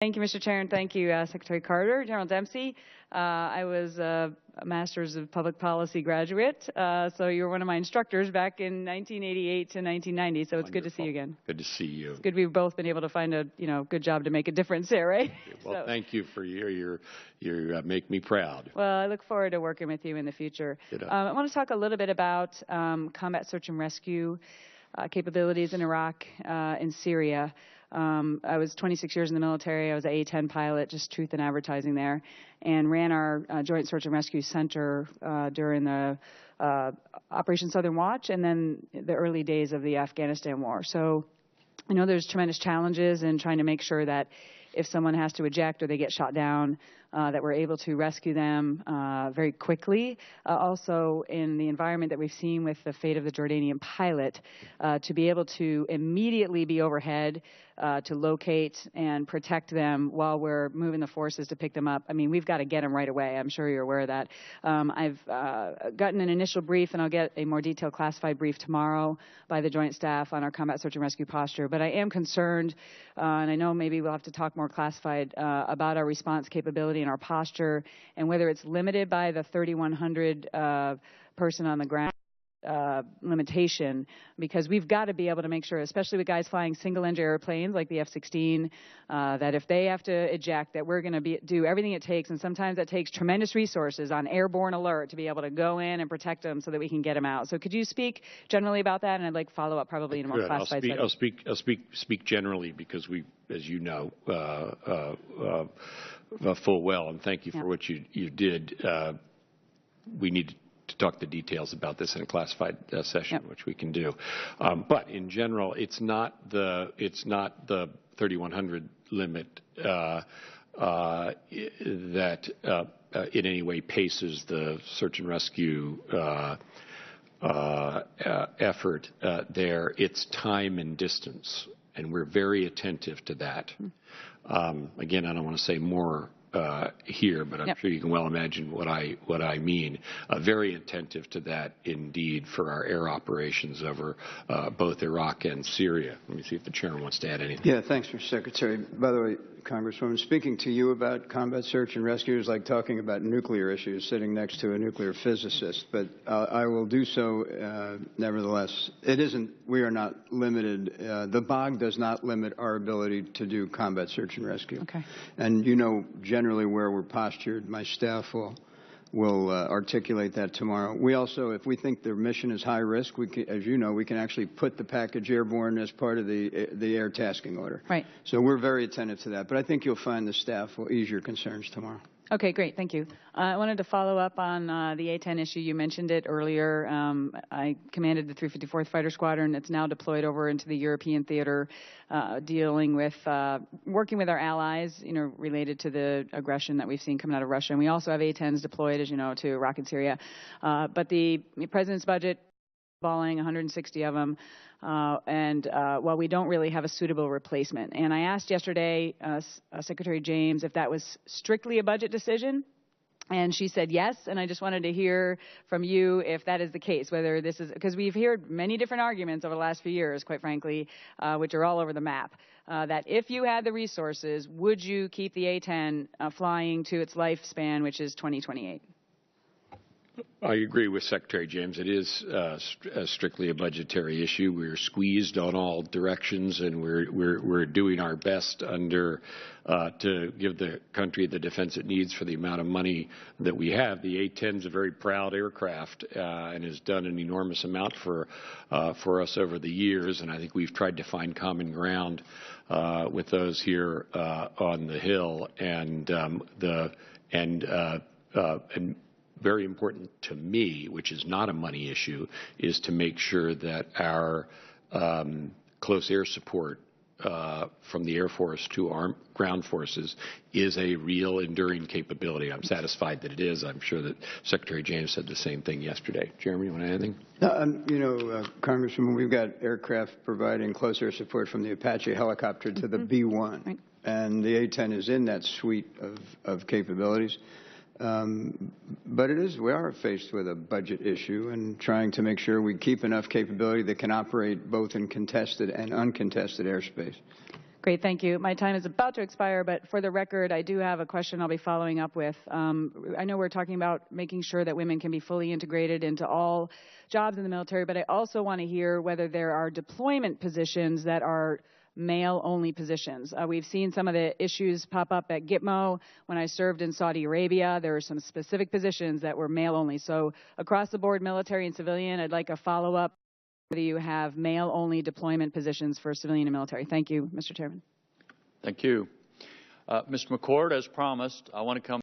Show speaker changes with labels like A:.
A: Thank you, Mr. Chair, and thank you, Secretary Carter. General Dempsey, I was a Master's of Public Policy graduate, so you were one of my instructors back in 1988 to 1990, so it's good to see you again.
B: Good to see you.
A: It's good we've both been able to find a good job to make a difference there, right?
B: Well, thank you for you make me proud.
A: Well, I look forward to working with you in the future. I want to talk a little bit about combat search and rescue capabilities in Iraq and Syria. I was 26 years in the military. I was an A-10 pilot, just truth in advertising there, and ran our Joint Search and Rescue Center during the Operation Southern Watch and then the early days of the Afghanistan war. So I know there's tremendous challenges in trying to make sure that if someone has to eject or they get shot down, that we're able to rescue them very quickly. Also, in the environment that we've seen with the fate of the Jordanian pilot, to be able to immediately be overhead to locate and protect them while we're moving the forces to pick them up. I mean, we've got to get them right away. I'm sure you're aware of that. I've gotten an initial brief, and I'll get a more detailed classified brief tomorrow by the Joint Staff on our combat search and rescue posture. But I am concerned, and I know maybe we'll have to talk more classified about our response capability and our posture, and whether it's limited by the 3,100 person on the ground limitation, because we've got to be able to make sure, especially with guys flying single-engine airplanes like the F-16, that if they have to eject, that we're going to do everything it takes, and sometimes that takes tremendous resources on airborne alert to be able to go in and protect them so that we can get them out. So could you speak generally about that? And I'd like follow up probably in a more classified setting.
B: I'll speak generally, because we, as you know, full well, and thank you for what you did. We need to talk the details about this in a classified session, which we can do. But in general, it's not the 3,100 limit that in any way paces the search and rescue effort there. It's time and distance, and we're very attentive to that. Again, I don't want to say more here, but I'm sure you can well imagine what I mean. Very attentive to that indeed for our air operations over both Iraq and Syria. Let me see if the chairman wants to add anything.
C: Yeah, thanks, Mr. Secretary. By the way, Congresswoman, speaking to you about combat search and rescue is like talking about nuclear issues sitting next to a nuclear physicist, but I will do so nevertheless. We are not limited. The BOG does not limit our ability to do combat search and rescue.
A: Okay.
C: And you know generally where we're postured. My staff will articulate that tomorrow. We also, if we think the mission is high risk, as you know, we can actually put the package airborne as part of the air tasking order.
A: Right.
C: So we're very attentive to that. But I think you'll find the staff will ease your concerns tomorrow.
A: Okay, great. Thank you. I wanted to follow up on the A-10 issue. You mentioned it earlier. I commanded the 354th Fighter Squadron. It's now deployed over into the European theater, dealing with, working with our allies, related to the aggression that we've seen coming out of Russia. And we also have A-10s deployed, as you know, to Iraq and Syria. But the President's budget, balling 160 of them, while we don't really have a suitable replacement. And I asked yesterday Secretary James if that was strictly a budget decision, and she said yes, and I just wanted to hear from you if that is the case, whether this is, because we've heard many different arguments over the last few years, quite frankly, which are all over the map, that if you had the resources, would you keep the A-10 flying to its lifespan, which is 2028?
B: I agree with Secretary James. It is strictly a budgetary issue. We're squeezed on all directions, and we're doing our best to give the country the defense it needs for the amount of money that we have. The A-10 is a very proud aircraft and has done an enormous amount for us over the years, and I think we've tried to find common ground with those here on the Hill, and very important to me, which is not a money issue, is to make sure that our close air support from the Air Force to our ground forces is a real enduring capability. I'm satisfied that it is. I'm sure that Secretary James said the same thing yesterday. Jeremy, you want to add anything?
C: Congresswoman, we've got aircraft providing close air support from the Apache helicopter to the B-1,
A: right.
C: And the A-10 is in that suite of capabilities. But we are faced with a budget issue and trying to make sure we keep enough capability that can operate both in contested and uncontested airspace.
A: Great, thank you. My time is about to expire, but for the record, I do have a question I'll be following up with. I know we're talking about making sure that women can be fully integrated into all jobs in the military, but I also want to hear whether there are deployment positions that are male-only positions. We've seen some of the issues pop up at Gitmo. When I served in Saudi Arabia, there were some specific positions that were male-only. So across the board, military and civilian, I'd like a follow-up. Whether you have male-only deployment positions for civilian and military. Thank you, Mr. Chairman.
D: Thank you. Mr. McCord, as promised, I want to come